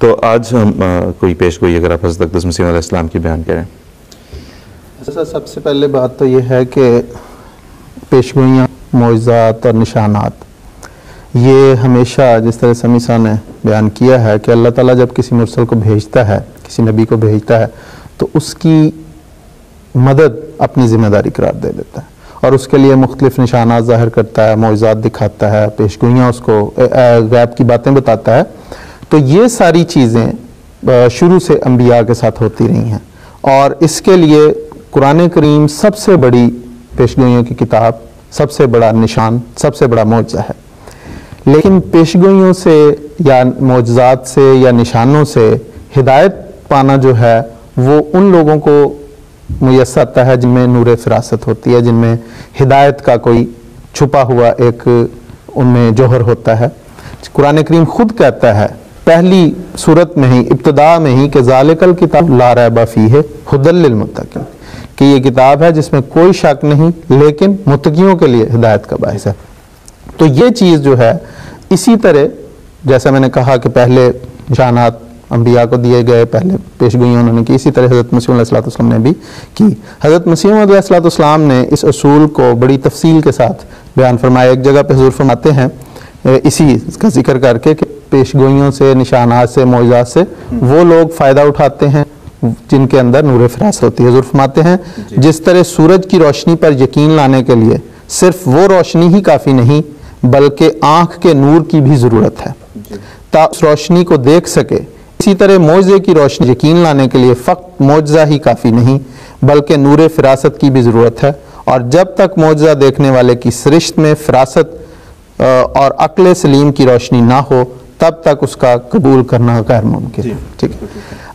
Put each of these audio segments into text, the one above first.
तो आज हम कोई पेश गोई अगर आप हज़रत अक़दस मसीह अलैहिस्सलाम की बयान करें। सबसे पहले बात तो ये है कि पेशगोइयाँ, मोइज़ात और निशानात, ये हमेशा जिस तरह समी साहब ने बयान किया है कि अल्लाह ताला जब किसी मुरसल को भेजता है, किसी नबी को भेजता है, तो उसकी मदद अपनी ज़िम्मेदारी करार दे देता है और उसके लिए मुख्तलिफ निशानात ज़ाहिर करता है, मोइज़ात दिखाता है, पेशगोइयाँ उसको गैब की बातें बताता है। तो ये सारी चीज़ें शुरू से अंबिया के साथ होती रही हैं और इसके लिए कुरान करीम सबसे बड़ी पेशगोइयों की किताब, सबसे बड़ा निशान, सबसे बड़ा मौजज़ा है। लेकिन पेशगोइयों से या मौजज़ात से या निशानों से हिदायत पाना जो है वो उन लोगों को मुयस्सर आता है जिनमें नूर फ़िरासत होती है, जिनमें हिदायत का कोई छुपा हुआ एक उनमें जौहर होता है। कुरान करीम खुद कहता है पहली सूरत में ही, इब्तिदा में ही, कि ज़ालिकल किताब ला रैब फ़ीहि हुदल लिल मुत्तक़ीन, कि ये किताब है जिसमें कोई शक नहीं लेकिन मुत्तकियों के लिए हिदायत का बाइस है। तो ये चीज़ जो है, इसी तरह जैसा मैंने कहा कि पहले निशानात अंबिया को दिए गए, पहले पेशगोइयाँ उन्होंने की, इसी तरह हज़रत मसीह अलैहिस्सलाम ने भी की। हज़रत मसीह अलैहिस्सलाम ने इस असूल को बड़ी तफसील के साथ बयान फरमाया। एक जगह पे हुज़ूर फरमाते हैं इसी का जिक्र करके कि पेशगोइयों से, निशानात से, मौजज़ात से वो लोग फ़ायदा उठाते हैं जिनके अंदर नूर फ़िरासत होती है। हुज़ूर फरमाते हैं जिस तरह सूरज की रोशनी पर यकीन लाने के लिए सिर्फ वो रोशनी ही काफ़ी नहीं बल्कि आँख के नूर की भी ज़रूरत है ताकि उस रोशनी को देख सके, इसी तरह मौजज़े की रोशनी यकीन लाने के लिए फ़क़्त मौजज़ा ही काफ़ी नहीं बल्कि नूर फ़िरासत की भी ज़रूरत है। और जब तक मौजज़ा देखने वाले की सरिश्त में फ़िरासत और अक्ल सलीम की रोशनी ना हो तब तक उसका कबूल करना गैर मुमकिन है। ठीक है,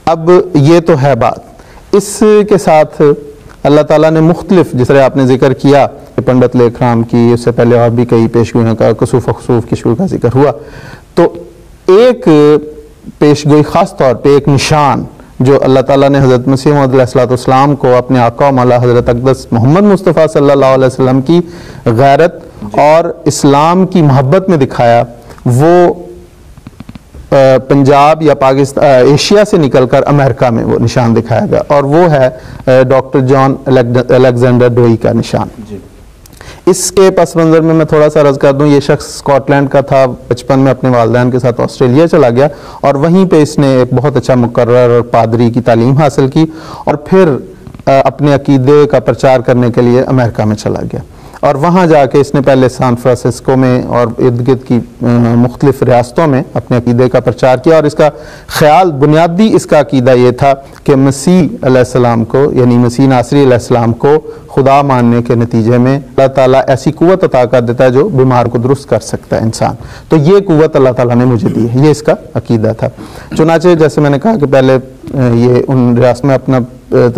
अब ये तो है बात। इसके साथ अल्लाह ताला ने मुख्तलिफ, जिस तरह आपने जिक्र किया पंडित लेखराम की, उससे पहले और भी कई पेशगोइयों का, कसूफ़ खसूफ़ की शुरू का जिक्र हुआ, तो एक पेशगोई ख़ास तौर पे एक निशान जो अल्लाह ताला ने हज़रत मसीह अलैहिस्सलाम को अपने आका मौला हज़रत अक़दस मोहम्मद मुस्तफ़ा सल्लल्लाहु अलैहि वसल्लम की गैरत और इस्लाम की मोहब्बत में दिखाया, वो पंजाब या पाकिस्तान, एशिया से निकलकर अमेरिका में वो निशान दिखाया गया और वो है डॉक्टर जॉन अलेक्जेंडर डोई का निशान। इसके पस मंज़र में मैं थोड़ा सा अर्ज़ कर दूं, ये शख्स स्कॉटलैंड का था, बचपन में अपने वालिदैन के साथ ऑस्ट्रेलिया चला गया और वहीं पे इसने एक बहुत अच्छा मुकर्रर और पादरी की तालीम हासिल की और फिर अपने अकीदे का प्रचार करने के लिए अमेरिका में चला गया और वहाँ जाके इसने पहले सैन फ्रांसिस्को में और इर्द गिर्द की मुख्तलिफ रियासतों में अपने अकीदे का प्रचार किया और इसका ख्याल, बुनियादी इसका अकीदा ये था कि मसीह अलैहिस्सलाम को, यानी मसीह नासरी अलैहिस्सलाम को खुदा मानने के नतीजे में अल्लाह ताला ऐसी कुव्वत अता कर देता है जो बीमार को दुरुस्त कर सकता है इंसान। तो ये कुव्वत अल्लाह ताला ने मुझे दी है, ये इसका अकीदा था। चुनाचे जैसे मैंने कहा कि पहले ये उन रियासत में अपना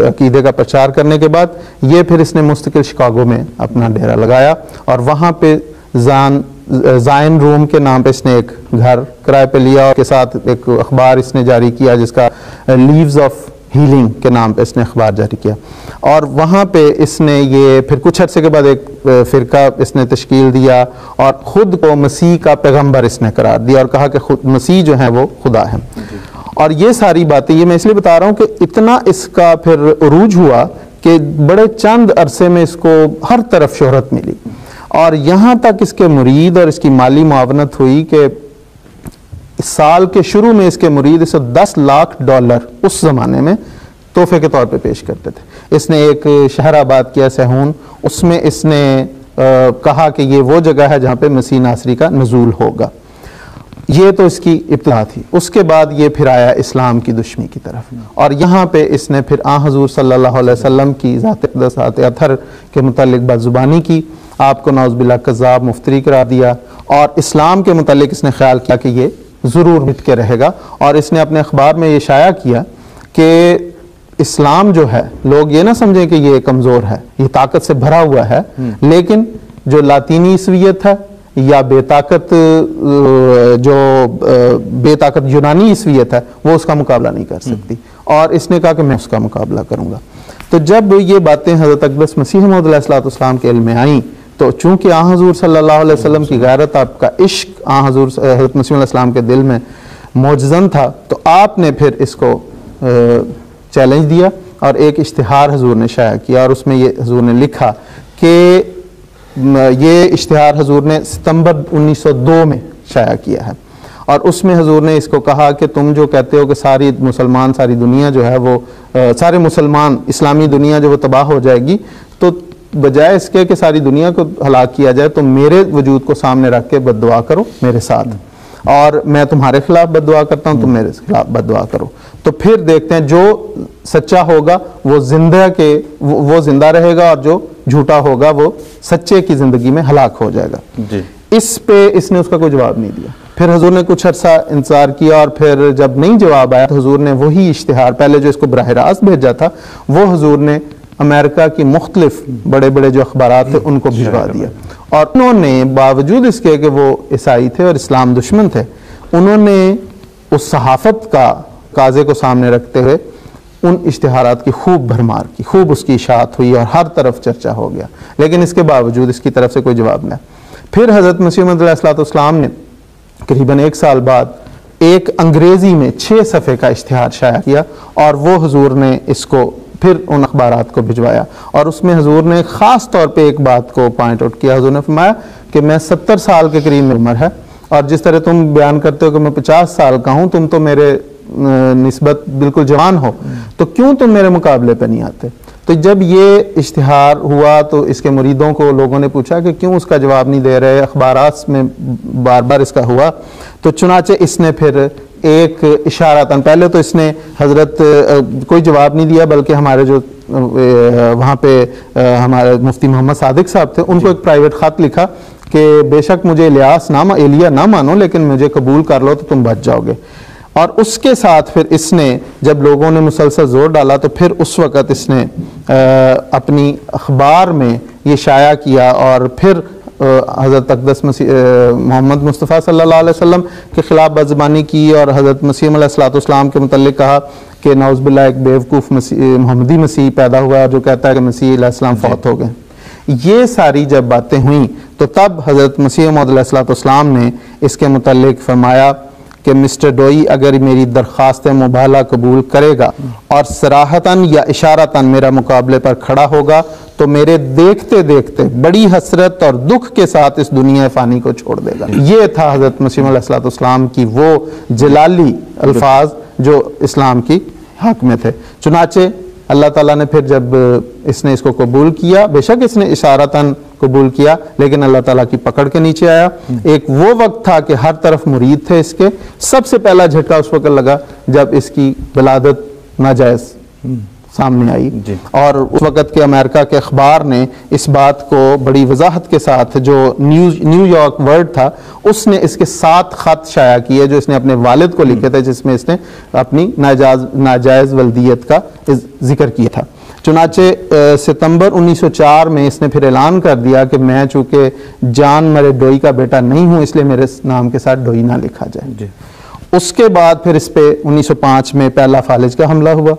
अकीदे का प्रचार करने के बाद ये फिर इसने मुस्तकिल शिकागो में अपना डेरा लगाया और वहाँ पे ज़ायन रूम के नाम पे इसने एक घर किराए पे लिया और के साथ एक अखबार इसने जारी किया जिसका लीव्स ऑफ हीलिंग के नाम पे इसने अखबार जारी किया और वहाँ पे इसने ये फिर कुछ अर्से के बाद एक फ़िरका इसने तश्कील दिया और ख़ुद को मसीह का पैगम्बर इसने करार दिया और कहा कि खुद मसीह जो है वो खुदा है। और ये सारी बातें ये मैं इसलिए बता रहा हूँ कि इतना इसका फिर उरूज हुआ कि बड़े चंद अरसे में इसको हर तरफ शोहरत मिली और यहाँ तक इसके मुरीद और इसकी माली मुआवनत हुई कि साल के शुरू में इसके मुरीद इसे $10 लाख उस ज़माने में तोहफे के तौर पे पेश करते थे। इसने एक शहर आबाद किया सहून, उसमें इसने कहा कि ये वो जगह है जहाँ पे मसीह नासरी का नज़ूल होगा। ये तो इसकी इब्तिदा थी। उसके बाद ये फिर आया इस्लाम की दुश्मनी की तरफ और यहाँ पे इसने फिर हुज़ूर सल्लल्लाहु अलैहि वसल्लम की ज़ात अथर के मुतालिक बदज़ुबानी की, आपको नाउज़ुबिल्लाह कज़्ज़ाब मुफ्तरी करार दिया और इस्लाम के मुतालिक इसने ख्याल किया कि ये ज़रूर मिट के रहेगा और इसने अपने अखबार में ये शाया किया कि इस्लाम जो है, लोग ये ना समझें कि ये कमज़ोर है, ये ताकत से भरा हुआ है, लेकिन जो लातीनी ईसवियत है या बेताकत यूनानी ईसवियत है वो उसका मुकाबला नहीं कर सकती और इसने कहा कि मैं उसका मुकाबला करूँगा। तो जब ये बातें हज़रत अक़दस मसीह मौऊद अलैहिस्सलाम के इल्म में आई तो चूँकि हुज़ूर सल्लल्लाहु अलैहि वसल्लम की गैरत, आपका इश्क हुज़ूर हज़रत मसीह अलैहिस्सलाम के दिल में मोजज़न था, तो आपने फिर इसको चैलेंज दिया और एक इश्तिहार हजूर ने शाया किया, और उसमें ये हजूर ने लिखा कि ये इश्तिहार हजूर ने सितंबर 1902 में शाया किया है, और उसमें हजूर ने इसको कहा कि तुम जो कहते हो कि सारी मुसलमान, सारी दुनिया जो है वो सारे मुसलमान, इस्लामी दुनिया जो वो तबाह हो जाएगी, तो बजाय इसके कि सारी दुनिया को हलाक किया जाए, तो मेरे वजूद को सामने रख के बद्दुआ करो मेरे साथ, और मैं तुम्हारे खिलाफ बद्दुआ करता हूँ, तुम मेरे खिलाफ बद्दुआ करो। तो फिर देखते हैं जो सच्चा होगा वो जिंदा रहेगा, और जो झूठा होगा वो सच्चे की जिंदगी में हलाक हो जाएगा जी। इस पे इसने उसका कोई जवाब नहीं दिया। फिर हजूर ने कुछ अरसा इंतजार किया, और फिर जब नहीं जवाब आया तो हजूर ने वही इश्तिहार, पहले जो इसको बराह रास्त भेजा था, वो हजूर ने अमेरिका की मुख्तलिफ बड़े बड़े जो अखबारात थे उनको भिजवा दिया, और उन्होंने बावजूद इसके कि वो ईसाई थे और इस्लाम दुश्मन थे, उन्होंने उस सहाफत का काजे को सामने रखते हुए उन इश्तिहारात की खूब भरमार की, खूब उसकी इशाअत हुई और हर तरफ चर्चा हो गया, लेकिन इसके बावजूद इसकी तरफ से कोई जवाब नहीं। फिर हज़रत मसीह मौऊद अलैहिस्सलाम ने करीबन 1 साल बाद एक अंग्रेजी में 6 सफ़े का इश्तिहार शाया किया, और वो हजूर ने इसको फिर उन अखबारात को भिजवाया, और उसमें हजूर ने ख़ास तौर पे एक बात को पॉइंट आउट किया। हजूर ने फरमाया कि मैं 70 साल के करीब उम्र है, और जिस तरह तुम बयान करते हो कि मैं 50 साल का हूँ, तुम तो मेरे निस्बत बिल्कुल जवान हो, तो क्यों तुम मेरे मुकाबले पे नहीं आते? तो जब ये इश्तिहार हुआ तो इसके मुरीदों को लोगों ने पूछा कि क्यों उसका जवाब नहीं दे रहे, अखबारात में बार बार इसका हुआ, तो चुनाचे इसने फिर एक इशारातन, पहले तो इसने हजरत कोई जवाब नहीं दिया, बल्कि हमारे जो वहाँ पे हमारे मुफ्ती मोहम्मद सादिक साहब थे, उनको एक प्राइवेट ख़त लिखा कि बेशक मुझे एलिया ना मानो, लेकिन मुझे कबूल कर लो तो तुम बच जाओगे। और उसके साथ फिर इसने, जब लोगों ने मुसलसल जोर डाला, तो फिर उस वक़्त इसने अपनी अखबार में ये शाया किया, और फिर हज़रत अक़दस मोहम्मद मुस्तफ़ा सल्लल्लाहु अलैहि वसल्लम के ख़िलाफ़ बदज़बानी की, और हज़रत मसीह अलैहिस्सलाम के मुतल्लिक़ कहा कि नौज़ुबिल्लाह एक बेवकूफ़ मोहम्मदी मसीह पैदा हुआ जो कहता है कि मसीह अलैहिस्सलाम फौत हो गए। ये सारी जब बातें हुई तो तब हज़रत मसीह मौऊद अलैहिस्सलाम ने इसके मुतल्लिक़ फरमाया कि मिस्टर डोई अगर मेरी दरख्वास्त मुबाला कबूल करेगा और सराहतन या इशारतन मेरा मुकाबले पर खड़ा होगा, तो मेरे देखते देखते बड़ी हसरत और दुख के साथ इस दुनिया फ़ानी को छोड़ देगा। ये था हज़रत मसीह अलैहिस्सलाम की वो जलाली अल्फाज जो इस्लाम की हक में थे। चुनाचे अल्लाह ताला ने फिर जब इसने इसको कबूल किया, बेशक इसने इशारतन कबूल किया, लेकिन अल्लाह ताला की पकड़ के नीचे आया। एक वो वक्त था कि हर तरफ मुरीद थे इसके। सबसे पहला झटका उस वक्त लगा जब इसकी विलादत नाजायज़ सामने आई, और उस वक़्त के अमेरिका के अखबार ने इस बात को बड़ी वजाहत के साथ, जो न्यूयॉर्क वर्ल्ड था, उसने इसके 7 ख़त शाया किए जो इसने अपने वालिद को लिखे थे, जिसमें इसने अपनी नाजायज़ वल्दियत का जिक्र किया था। चुनाचे सितंबर 1904 में इसने फिर ऐलान कर दिया कि मैं चूँकि जान मरे डोई का बेटा नहीं हूँ, इसलिए मेरे नाम के साथ डोई ना लिखा जाए। उसके बाद फिर इस पे 1905 में पहला फालिज का हमला हुआ,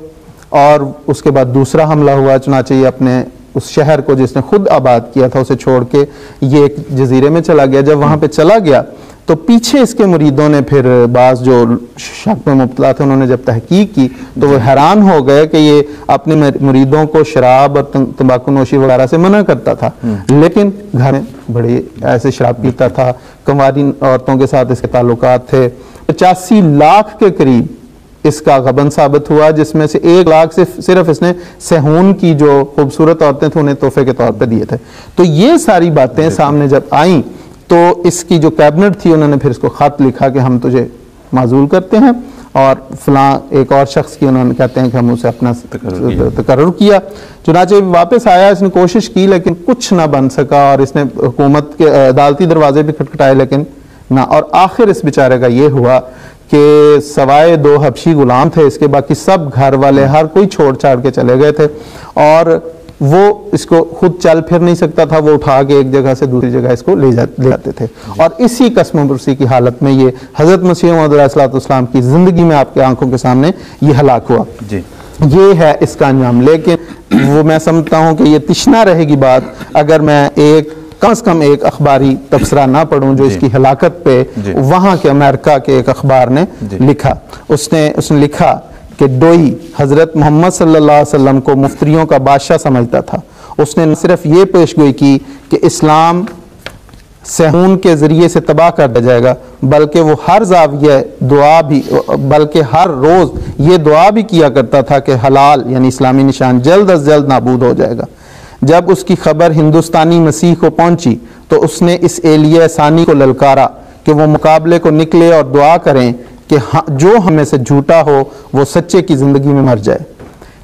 और उसके बाद दूसरा हमला हुआ। चुनाचे ये अपने उस शहर को जिसने खुद आबाद किया था उसे छोड़ के ये एक जजीरे में चला गया। जब वहाँ पे चला गया तो पीछे इसके मुरीदों ने फिर बाज़ जो शक में मुब्तला थे, उन्होंने जब तहकीक की तो वो हैरान हो गए कि ये अपने मुरीदों को शराब और तंबाकू नोशी वगैरह से मना करता था, लेकिन घर में बड़े ऐसे शराब पीता था, कुंवारी औरतों के साथ इसके ताल्लुकात थे। 85 लाख के करीब इसका गबन साबित हुआ, जिसमें से 1 लाख से सिर्फ इसने सेहून की जो खूबसूरत औरतें थी उन्हें तोहफे के तौर पे दिए थे। तो ये सारी बातें सामने जब आई तो इसकी जो कैबिनेट थी उन्होंने फिर इसको खत लिखा कि हम तुझे माजूल करते हैं, और फलां एक और शख्स की उन्होंने कहते हैं कि हम उसे अपना तकर्रुर किया। चुनाचे वापस आया, इसने कोशिश की लेकिन कुछ ना बन सका, और इसने हुकूमत के अदालती दरवाजे भी खटखटाए लेकिन ना, और आखिर इस बेचारे का ये हुआ कि सवाए 2 हबशी गुलाम थे इसके, बाकी सब घर वाले हर कोई छोड़ छाड़ के चले गए थे, और वो इसको खुद चल फिर नहीं सकता था, वो उठा के एक जगह से दूसरी जगह इसको ले जाते थे। और इसी कसम-पुरसी की हालत में ये हज़रत मसीह मौऊद अलैहिस्सलाम की ज़िंदगी में आपके आंखों के सामने ये हलाक हुआ। ये है इसका अंजाम। लेकिन वो मैं समझता हूँ कि ये तिश्ना रहेगी बात अगर मैं एक कम से कम एक अखबारी तबसरा ना पढ़ूं जो इसकी हलाकत पे वहाँ के अमेरिका के एक अखबार ने लिखा। उसने लिखा कि डोई हज़रत मोहम्मद सल्लल्लाहु अलैहि वसल्लम को मुफ्तरियों का बादशाह समझता था। उसने न सिर्फ ये पेशगोई की कि इस्लाम सहून के ज़रिए से तबाह कर दिया जाएगा, बल्कि वो हर ज़ाविया दुआ भी, बल्कि हर रोज़ ये दुआ भी किया करता था कि हलाल यानी इस्लामी निशान जल्द अज जल्द नाबूद हो जाएगा। जब उसकी खबर हिंदुस्तानी मसीह को पहुंची तो उसने इस एलिया सानी को ललकारा कि वो मुकाबले को निकले और दुआ करें कि जो हमें से झूठा हो वो सच्चे की ज़िंदगी में मर जाए।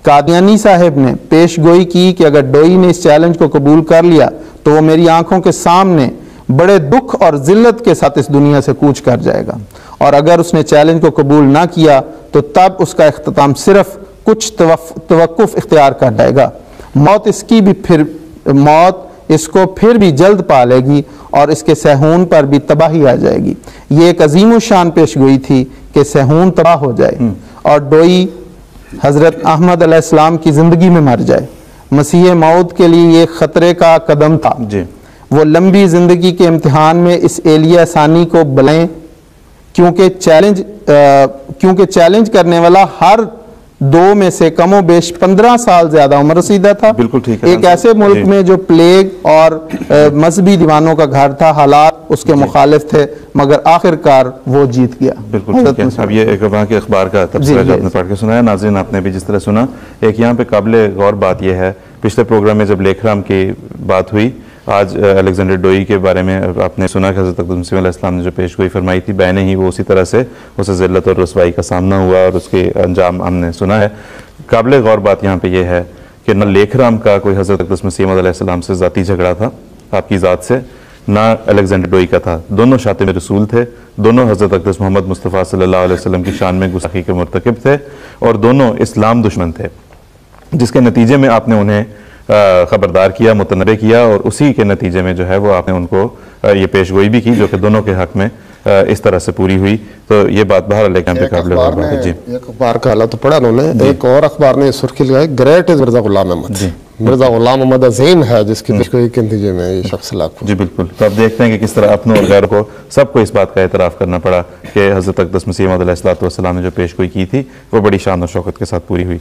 कादियानी साहब ने पेशगोई की कि अगर डोई ने इस चैलेंज को कबूल कर लिया तो वो मेरी आंखों के सामने बड़े दुख और जिल्लत के साथ इस दुनिया से कूच कर जाएगा, और अगर उसने चैलेंज को कबूल ना किया तो तब उसका इख्तिताम सिर्फ कुछ तवक्कुफ इख्तियार कर जाएगा। मौत इसको फिर भी जल्द पा लेगी और इसके सहून पर भी तबाही आ जाएगी। ये एक अजीम शान पेशगोई थी कि सहून तबाह हो जाए और डोई हज़रत अहमद अलैहिस्सलाम की ज़िंदगी में मर जाए। मसीह मौत के लिए ये ख़तरे का कदम था। वो लंबी ज़िंदगी के इम्तिहान में इस एलिया सानी को बुलाएं, क्योंकि चैलेंज करने वाला हर दो में से कमो बेश 15 साल ज्यादा उम्र रसीदा था। बिल्कुल ठीक है। एक ऐसे मुल्क में जो प्लेग और मजहबी दीवानों का घर था, हालात उसके मुखालिफ थे, मगर आखिरकार वो जीत गया। बिल्कुल ठीक है। अब ये एक वहाँ के अखबार का तबसरा जो आपने पढ़ के सुनाया, नाज़रीन आपने भी जिस तरह सुना, एक यहाँ पे काबिल गौर बात यह है, पिछले प्रोग्राम में जब लेखराम की बात हुई, आज अलेक्जेंडर डोई के बारे में आपने सुना कि हज़रत मसीह अलैहिस्सलाम ने जो पेशगोई फरमाई थी, बैने ही वो उसी तरह से उसे ज़िल्लत और रसवाई का सामना हुआ और उसके अंजाम हमने सुना है। काबिल गौर बात यहाँ पे ये है कि न लेखराम का कोई हज़रत मसीह अलैहिस्सलाम से ज़ाती झगड़ा था आपकी ज़ात से, ना अलेक्जेंडर डोई का था। दोनों शातिम रसूल थे, दोनों हज़रत अक़दस मोहम्मद मुस्तफ़ा सल्लल्लाहु अलैहि वसल्लम की शान में गुस्ताखी के मुर्तकिब थे और दोनों इस्लाम दुश्मन थे, जिसके नतीजे में आपने उन्हें खबरदार किया, मुतनबे किया और उसी के नतीजे में जो है वो आपने उनको ये पेशगोई भी की जो कि दोनों के हक में इस तरह से पूरी हुई। तो ये बात बाहर लेकिन एक अखबार का हालत तो पढ़ा उन्होंने, एक और अखबार ने सुर्खी लगाई, ग्रेट इज मिर्जा गुलाम अहमद। मिर्जा गुलाम अहमद अजीम है जिसकी पेशगोई के नतीजे में ये शख्स लाख। जी बिल्कुल। तो अब देखते हैं कि किस तरह अपनों और गैरों को सबको इस बात का एतराफ़ करना पड़ा कि हज़रत अक़दस मसीह अलैहिस्सलातु वस्सलाम ने जो पेशगोई की थी वो बड़ी शान और शौकत के साथ पूरी हुई।